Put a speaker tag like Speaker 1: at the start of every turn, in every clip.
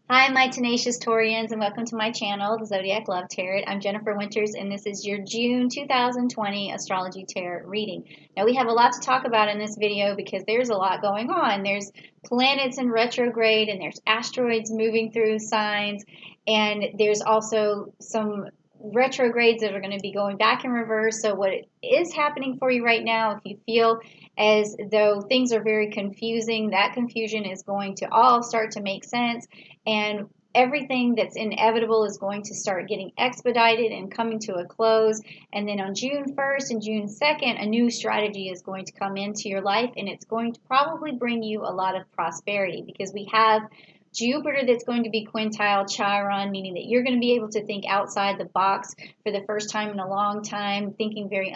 Speaker 1: Hi, my tenacious Taurians, and welcome to my channel, the Zodiac Love Tarot. I'm Jennifer Winters, and this is your June 2020 Astrology Tarot Reading. Now, we have a lot to talk about in this video because there's a lot going on. There's planets in retrograde, and there's asteroids moving through signs, and there's also some retrogrades that are going to be going back in reverse. So what is happening for you right now, if you feel as though things are very confusing, that confusion is going to all start to make sense, and everything that's inevitable is going to start getting expedited and coming to a close. And then on June 1st and June 2nd, a new strategy is going to come into your life, and it's going to probably bring you a lot of prosperity because we have Jupiter that's going to be quintile Chiron, meaning that you're going to be able to think outside the box for the first time in a long time, thinking very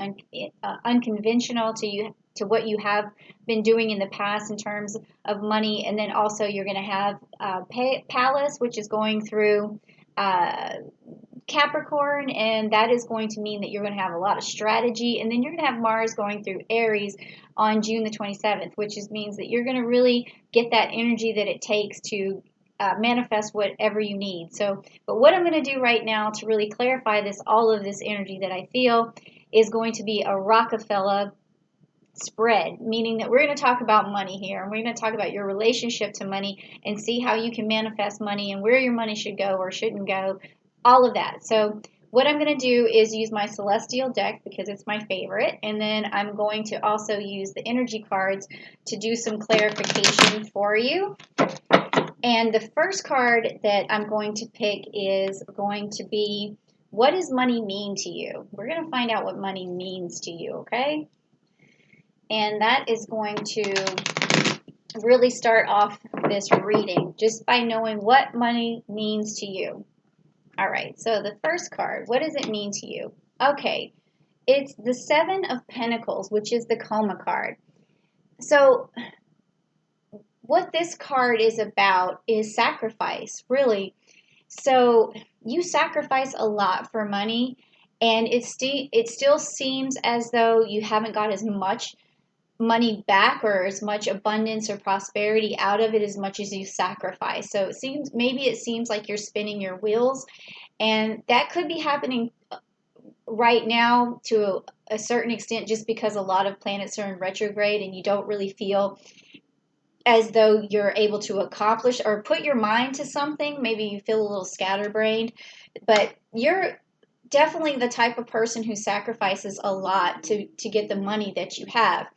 Speaker 1: unconventional to what you have been doing in the past in terms of money. And then also you're going to have Pallas, which is going through Capricorn, and that is going to mean that you're going to have a lot of strategy. And then you're going to have Mars going through Aries on June the 27th, which means that you're going to really get that energy that it takes to manifest whatever you need. So, but what I'm going to do right now to really clarify this, all of this energy that I feel, is going to be a Rockefeller spread, meaning that we're going to talk about money here, and we're going to talk about your relationship to money and see how you can manifest money and where your money should go or shouldn't go, all of that. So what I'm going to do is use my celestial deck because it's my favorite, and then I'm going to also use the energy cards to do some clarification for you. And the first card that I'm going to pick is going to be, what does money mean to you? We're going to find out what money means to you, okay? And that is going to really start off this reading just by knowing what money means to you. All right, so the first card, what does it mean to you? Okay, it's the Seven of Pentacles, which is the Coma card. So what this card is about is sacrifice, really. So you sacrifice a lot for money, and it still seems as though you haven't got as much money back or as much abundance or prosperity out of it as much as you sacrifice. So maybe it seems like you're spinning your wheels, and that could be happening right now to a certain extent just because a lot of planets are in retrograde and you don't really feel as though you're able to accomplish or put your mind to something. Maybe you feel a little scatterbrained, but you're definitely the type of person who sacrifices a lot to get the money that you have.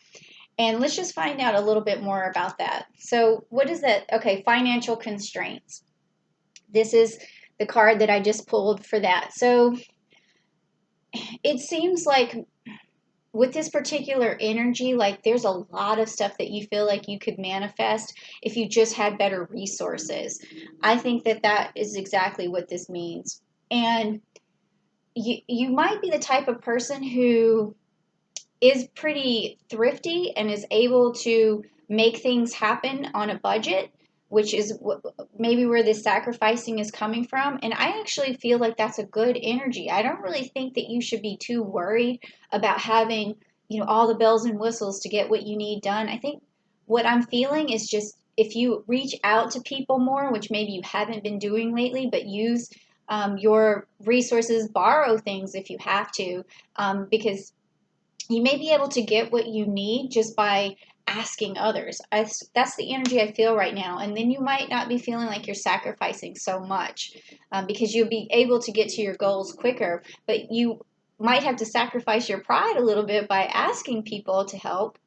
Speaker 1: And let's just find out a little bit more about that. So what is that? Okay, financial constraints. This is the card that I just pulled for that. So it seems like with this particular energy, like there's a lot of stuff that you feel like you could manifest if you just had better resources. I think that that is exactly what this means. And you might be the type of person who is pretty thrifty and is able to make things happen on a budget, which is maybe where this sacrificing is coming from. And I actually feel like that's a good energy. I don't really think that you should be too worried about having, all the bells and whistles to get what you need done. I think what I'm feeling is just if you reach out to people more, which maybe you haven't been doing lately, but use your resources, borrow things if you have to, because you may be able to get what you need just by asking others. That's the energy I feel right now. And then you might not be feeling like you're sacrificing so much because you'll be able to get to your goals quicker. But you might have to sacrifice your pride a little bit by asking people to help.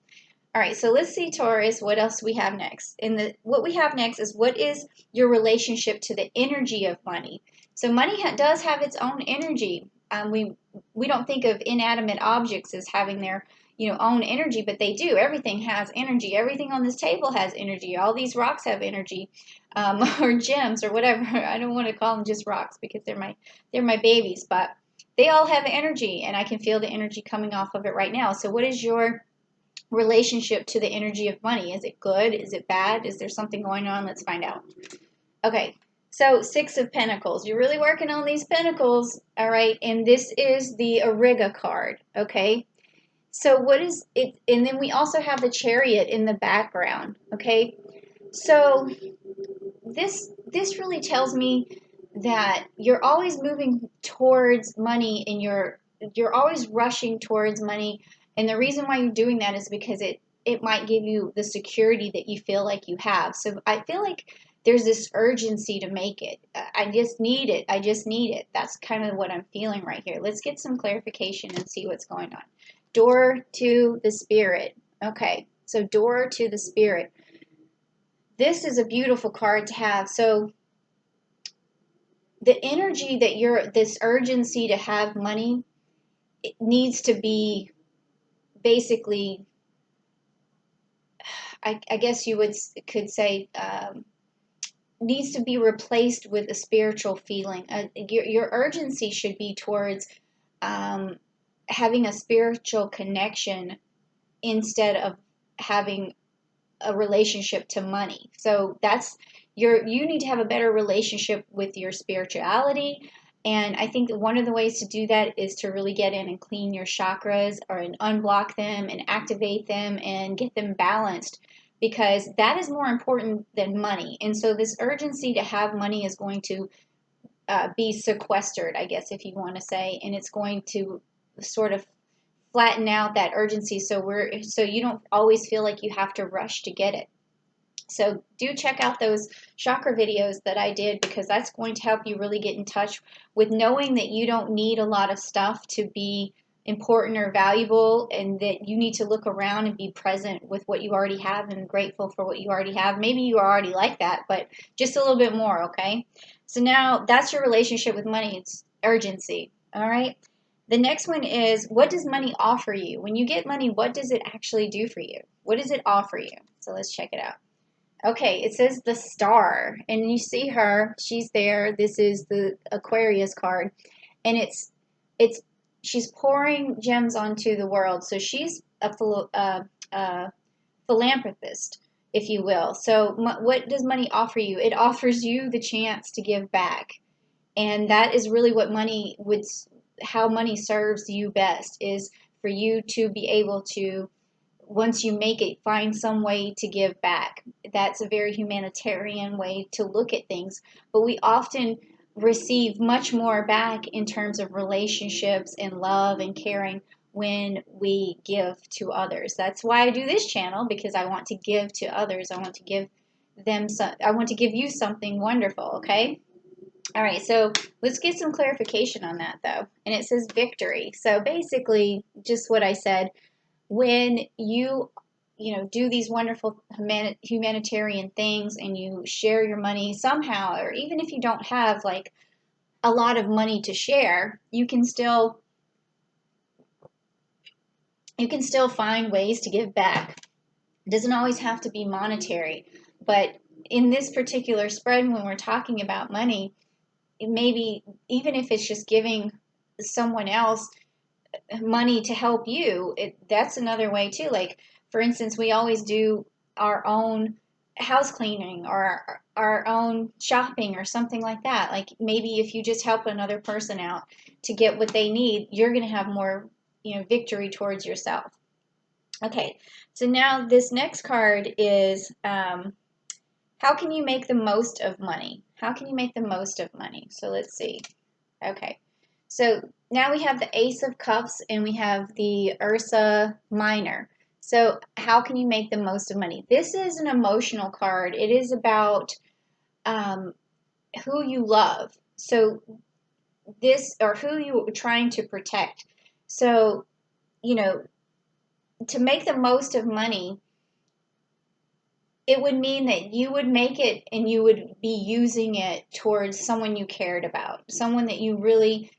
Speaker 1: All right, so let's see, Taurus, what else we have next. What we have next is, what is your relationship to the energy of money? So money does have its own energy. We don't think of inanimate objects as having their own energy, but they do. Everything has energy. Everything on this table has energy. All these rocks have energy, or gems or whatever. I don't want to call them just rocks because they're my babies, but they all have energy, and I can feel the energy coming off of it right now. So what is your relationship to the energy of money? Is it good? Is it bad? Is there something going on? Let's find out. Okay. So Six of Pentacles, you're really working on these pentacles, all right? And this is the Ariga card, okay? So what is it? And then we also have the Chariot in the background, okay? So this this really tells me that you're always moving towards money, and you're always rushing towards money. And the reason why you're doing that is because it might give you the security that you feel like you have. So I feel like there's this urgency to make it. I just need it. I just need it. That's kind of what I'm feeling right here. Let's get some clarification and see what's going on. Door to the spirit. Okay, so door to the spirit. This is a beautiful card to have. So the energy that this urgency to have money, it needs to be basically, I guess you could say, needs to be replaced with a spiritual feeling. Your urgency should be towards having a spiritual connection instead of having a relationship to money. So you need to have a better relationship with your spirituality. And I think that one of the ways to do that is to really get in and clean your chakras, and unblock them and activate them and get them balanced, because that is more important than money. And so this urgency to have money is going to be sequestered, I guess, if you want to say, and it's going to sort of flatten out that urgency, so you don't always feel like you have to rush to get it. So do check out those chakra videos that I did, because that's going to help you really get in touch with knowing that you don't need a lot of stuff to be important or valuable, and that you need to look around and be present with what you already have and grateful for what you already have. Maybe you are already like that, but just a little bit more, okay? So now that's your relationship with money. It's urgency, all right? The next one is, what does money offer you? When you get money, what does it actually do for you? What does it offer you? So let's check it out. Okay, it says the Star, and you see her. She's there. This is the Aquarius card, and she's pouring gems onto the world. So she's a philanthropist, if you will. So what does money offer you? It offers you the chance to give back, and that is really what how money serves you best, is for you to be able to, once you make it, find some way to give back. That's a very humanitarian way to look at things, but we often receive much more back in terms of relationships and love and caring when we give to others. That's why I do this channel, because I want to give to others. I want to give I want to give you something wonderful, okay? All right, so let's get some clarification on that, though. And it says victory. So basically, just what I said, when you do these wonderful humanitarian things, and you share your money somehow, or even if you don't have like a lot of money to share, you can still find ways to give back. It doesn't always have to be monetary, but in this particular spread, when we're talking about money, maybe even if it's just giving someone else money to help you, that's another way too. Like, for instance, we always do our own house cleaning, or our own shopping, or something like that. Like, maybe if you just help another person out to get what they need, you're going to have more victory towards yourself. Okay, so now this next card is, how can you make the most of money? How can you make the most of money? So let's see. Okay, so now we have the Ace of Cups, and we have the Ursa Minor. So how can you make the most of money? This is an emotional card. It is about who you love. So or who you're trying to protect. So, to make the most of money, it would mean that you would make it, and you would be using it towards someone you cared about, someone that you really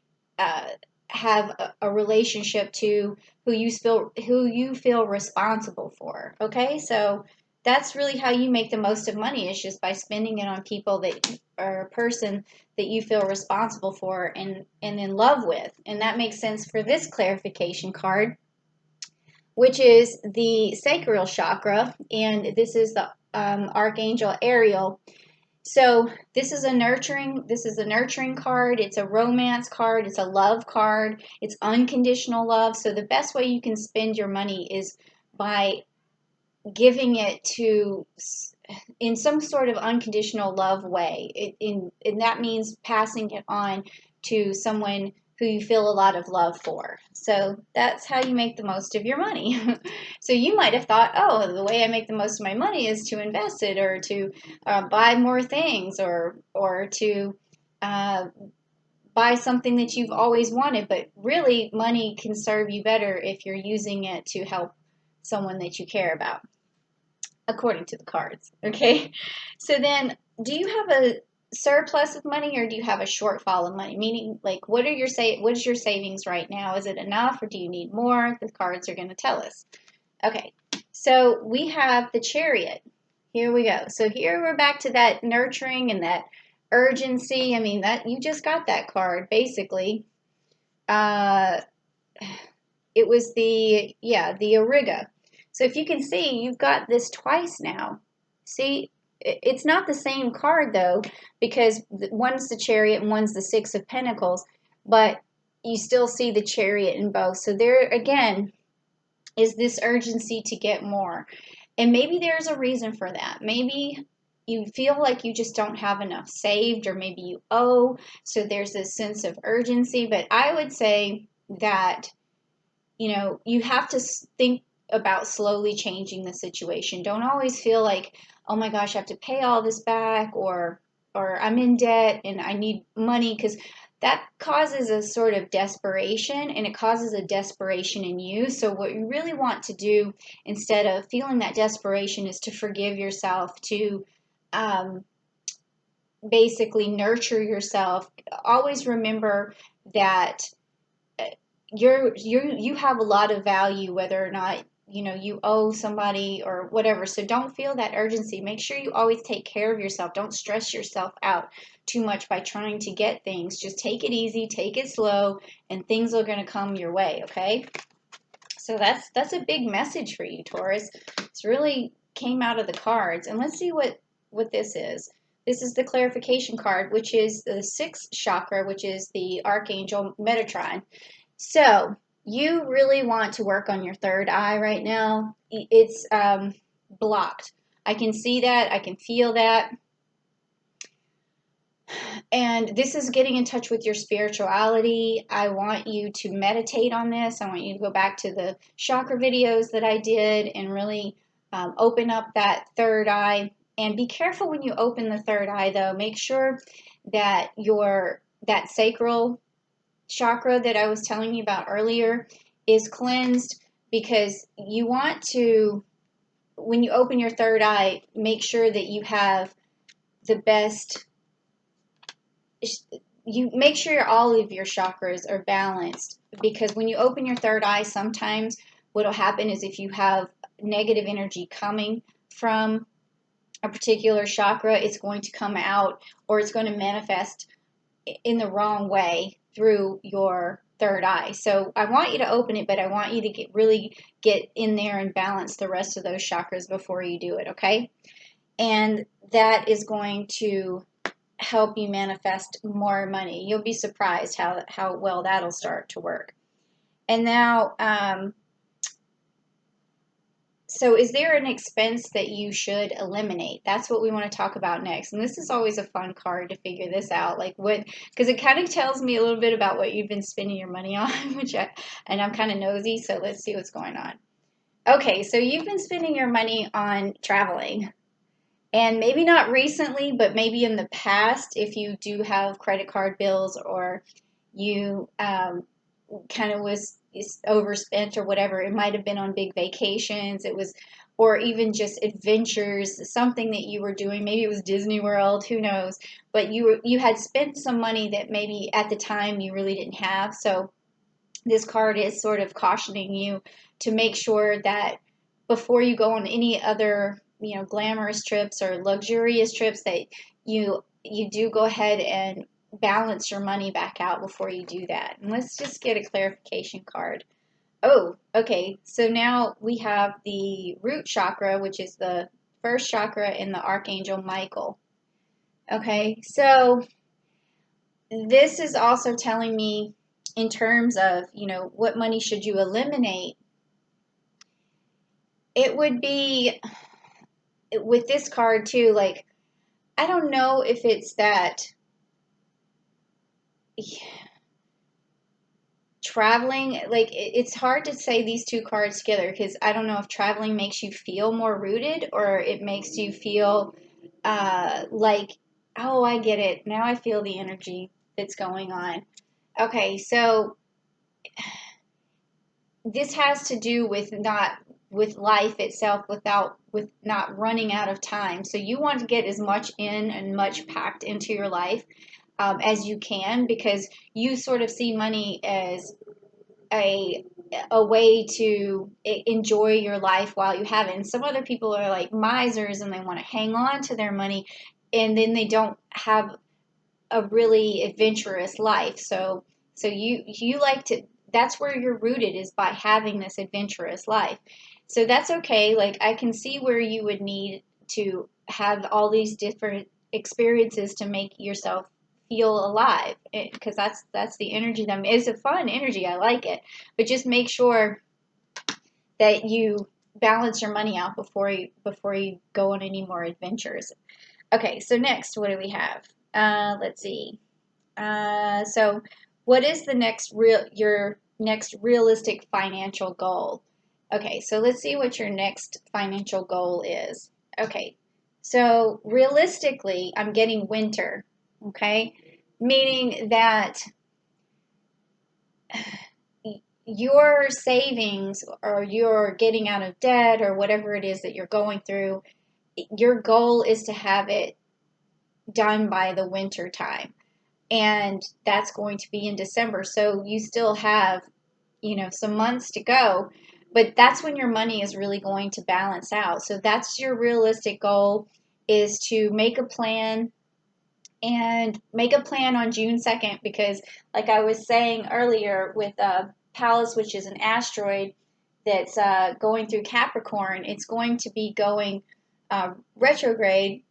Speaker 1: have a relationship to, who you feel responsible for. Okay, so that's really how you make the most of money, is just by spending it on people that are a person that you feel responsible for and in love with. And that makes sense for this clarification card, which is the sacral chakra, and this is the Archangel Ariel. So this is a nurturing card. It's a romance card. It's a love card. It's unconditional love. So the best way you can spend your money is by giving it to in some sort of unconditional love way. And that means passing it on to someone who you feel a lot of love for. So that's how you make the most of your money. So you might have thought, oh, the way I make the most of my money is to invest it, or to buy more things, or to buy something that you've always wanted. But really, money can serve you better if you're using it to help someone that you care about, according to the cards. Okay, so then, do you have a surplus of money, or do you have a shortfall of money? Meaning, like, what is your savings right now? Is it enough, or do you need more? The cards are going to tell us. Okay, so we have the Chariot. Here we go. So here we're back to that nurturing and that urgency. I mean, that you just got that card basically. It was the Auriga. So if you can see, you've got this twice now. See, it's not the same card though, because one's the Chariot and one's the Six of Pentacles, but you still see the Chariot in both. So there again is this urgency to get more. And maybe there's a reason for that. Maybe you feel like you just don't have enough saved, or maybe you owe. So there's this sense of urgency. But I would say that, you have to think about slowly changing the situation. Don't always feel like, oh my gosh, I have to pay all this back, or I'm in debt and I need money, because that causes a sort of desperation, and it causes a desperation in you. So what you really want to do, instead of feeling that desperation, is to forgive yourself, to basically nurture yourself. Always remember that you have a lot of value, whether or not you owe somebody or whatever. So don't feel that urgency. Make sure you always take care of yourself. Don't stress yourself out too much by trying to get things. Just take it easy, take it slow, and things are going to come your way. Okay, so that's a big message for you, Taurus. It's really came out of the cards. And let's see what this is. This is the clarification card, which is the sixth chakra, which is the Archangel Metatron. So you really want to work on your third eye right now. It's blocked. I can see that. I can feel that. And this is getting in touch with your spirituality. I want you to meditate on this. I want you to go back to the chakra videos that I did and really open up that third eye. And be careful when you open the third eye, though. Make sure that that sacral chakra that I was telling you about earlier is cleansed, because you want to, when you open your third eye, make sure that you have the best, you make sure all of your chakras are balanced, because when you open your third eye, sometimes what will happen is, if you have negative energy coming from a particular chakra, it's going to come out, or it's going to manifest in the wrong way through your third eye. So I want you to open it, but I want you to really get in there and balance the rest of those chakras before you do it, okay? And that is going to help you manifest more money. You'll be surprised how well that'll start to work. And now, so is there an expense that you should eliminate? That's what we want to talk about next. And this is always a fun card to figure this out. Like because it kind of tells me a little bit about what you've been spending your money on, and I'm kind of nosy, so let's see what's going on. Okay, so you've been spending your money on traveling. And maybe not recently, but maybe in the past, if you do have credit card bills, or you kind of was overspent or whatever. It might have been on big vacations. It was, or even just adventures, something that you were doing. Maybe it was Disney World, who knows? But you had spent some money that maybe at the time you really didn't have. So this card is sort of cautioning you to make sure that before you go on any other, glamorous trips or luxurious trips, that you do go ahead and balance your money back out before you do that. And let's just get a clarification card. Oh, okay. So now we have the root chakra, which is the first chakra in the Archangel Michael. Okay, so this is also telling me, in terms of, what money should you eliminate? It would be with this card too, like, I don't know if it's that traveling, like it's hard to say these two cards together because I don't know if traveling makes you feel more rooted or it makes you feel like, oh, I get it. Now I feel the energy that's going on. Okay, so this has to do with not with life itself with not running out of time. So you want to get as much in and much packed into your life as you can, because you sort of see money as a a way to enjoy your life while you have it. And some other people are like misers and they want to hang on to their money, and then they don't have a really adventurous life. So you like to, that's where you're rooted, is by having this adventurous life. So that's okay. Like, I can see where you would need to have all these different experiences to make yourself feel alive, because that's the energy. That is a fun energy. I like it. But just make sure that you balance your money out before you go on any more adventures. Okay, so next, what do we have? Let's see. So what is the your next realistic financial goal? Okay, so let's see what your next financial goal is. Okay, so realistically, I'm getting winter. Okay, meaning that your savings, or your getting out of debt, or whatever it is that you're going through, your goal is to have it done by the winter time. And that's going to be in December. So you still have, some months to go, but that's when your money is really going to balance out. So that's your realistic goal, is to make a plan, and make a plan on June 2nd, because like I was saying earlier, with Pallas, which is an asteroid that's going through Capricorn, it's going to be going retrograde,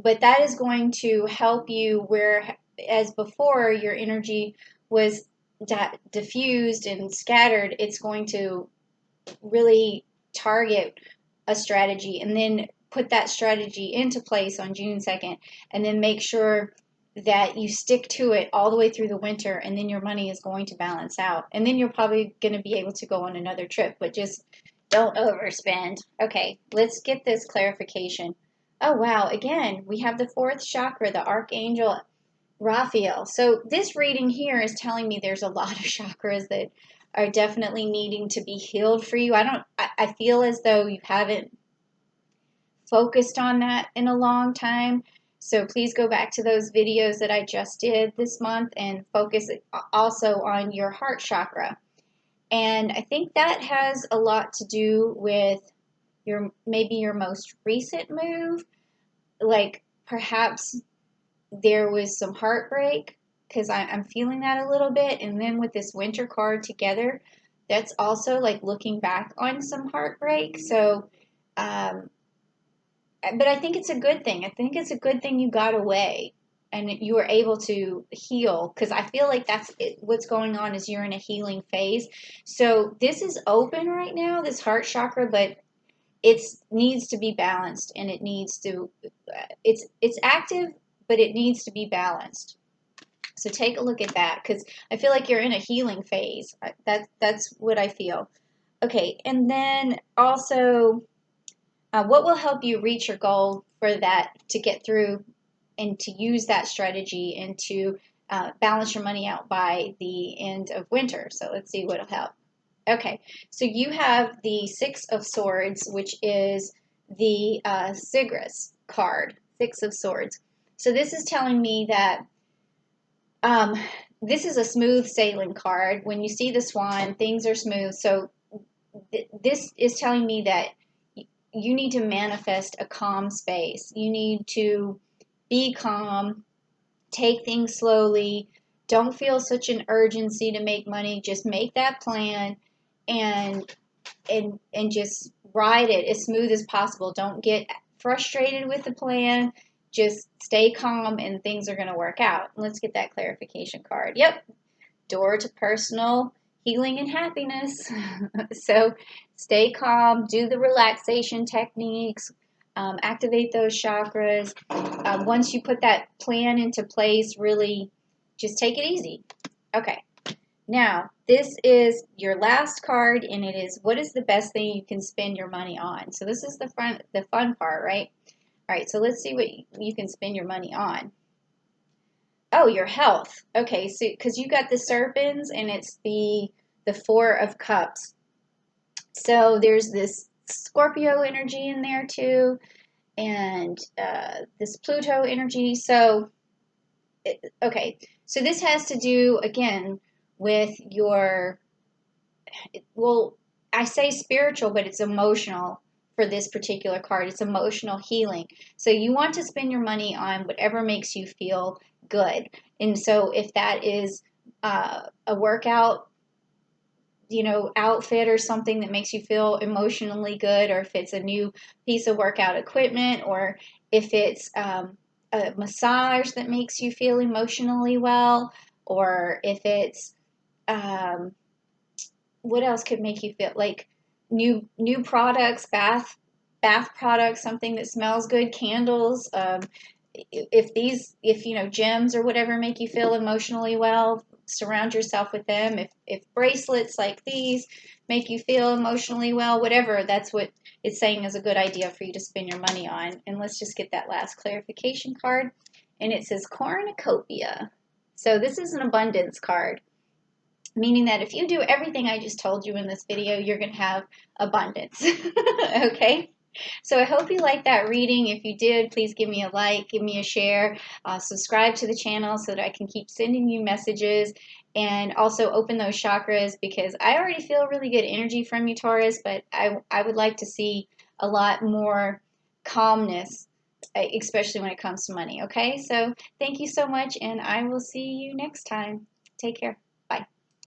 Speaker 1: but that is going to help you, where as before your energy was diffused and scattered. It's going to really target a strategy, and then put that strategy into place on June 2nd, and then make sure that you stick to it all the way through the winter, and then your money is going to balance out, and then you're probably going to be able to go on another trip, but just don't overspend. Okay, let's get this clarification. Oh, wow. Again, we have the fourth chakra, the Archangel Raphael. So this reading here is telling me there's a lot of chakras that are definitely needing to be healed for you. I feel as though you haven't focused on that in a long time. So please go back to those videos that I just did this month and focus also on your heart chakra. And I think that has a lot to do with maybe your most recent move. Like, perhaps there was some heartbreak, because I'm feeling that a little bit. And then with this winter card together, that's also like looking back on some heartbreak. So, but I think it's a good thing. I think it's a good thing you got away and you were able to heal, because I feel like that's it. What's going on is you're in a healing phase. So this is open right now, this heart chakra, but it needs to be balanced, and it needs to, it's active, but it needs to be balanced. So take a look at that, because I feel like you're in a healing phase. That's what I feel. Okay, and then also, what will help you reach your goal for that, to get through and to use that strategy, and to balance your money out by the end of winter? So let's see what will help. Okay, so you have the Six of Swords, which is the Sigris card, Six of Swords. So this is telling me that this is a smooth sailing card. When you see the swan, things are smooth. So this is telling me that you need to manifest a calm space. You need to be calm, take things slowly. Don't feel such an urgency to make money. Just make that plan, and just ride it as smooth as possible. Don't get frustrated with the plan. Just stay calm, and things are going to work out. Let's get that clarification card. Yep, door to personal healing and happiness. So stay calm, do the relaxation techniques, activate those chakras. Once you put that plan into place, really just take it easy. Okay. Now, this is your last card, and it is, what is the best thing you can spend your money on? So this is the fun part, right? All right, so let's see what you can spend your money on. Oh, your health. Okay, so because you got the serpents, and it's the Four of Cups. So there's this Scorpio energy in there too, and this Pluto energy. So, okay, so this has to do, again, with your, well, I say spiritual, but it's emotional for this particular card. It's emotional healing. So you want to spend your money on whatever makes you feel good. And so if that is a workout, outfit or something that makes you feel emotionally good, or if it's a new piece of workout equipment, or if it's a massage that makes you feel emotionally well, or if it's what else could make you feel like new products, bath products, something that smells good, candles. If gems or whatever make you feel emotionally well, surround yourself with them. If bracelets like these make you feel emotionally well, whatever, that's what it's saying is a good idea for you to spend your money on. And let's just get that last clarification card. And it says cornucopia. So this is an abundance card, meaning that if you do everything I just told you in this video, you're going to have abundance. Okay? So I hope you liked that reading. If you did, please give me a like, give me a share, subscribe to the channel so that I can keep sending you messages, and also open those chakras, because I already feel really good energy from you, Taurus, but I would like to see a lot more calmness, especially when it comes to money. Okay? So thank you so much, and I will see you next time. Take care.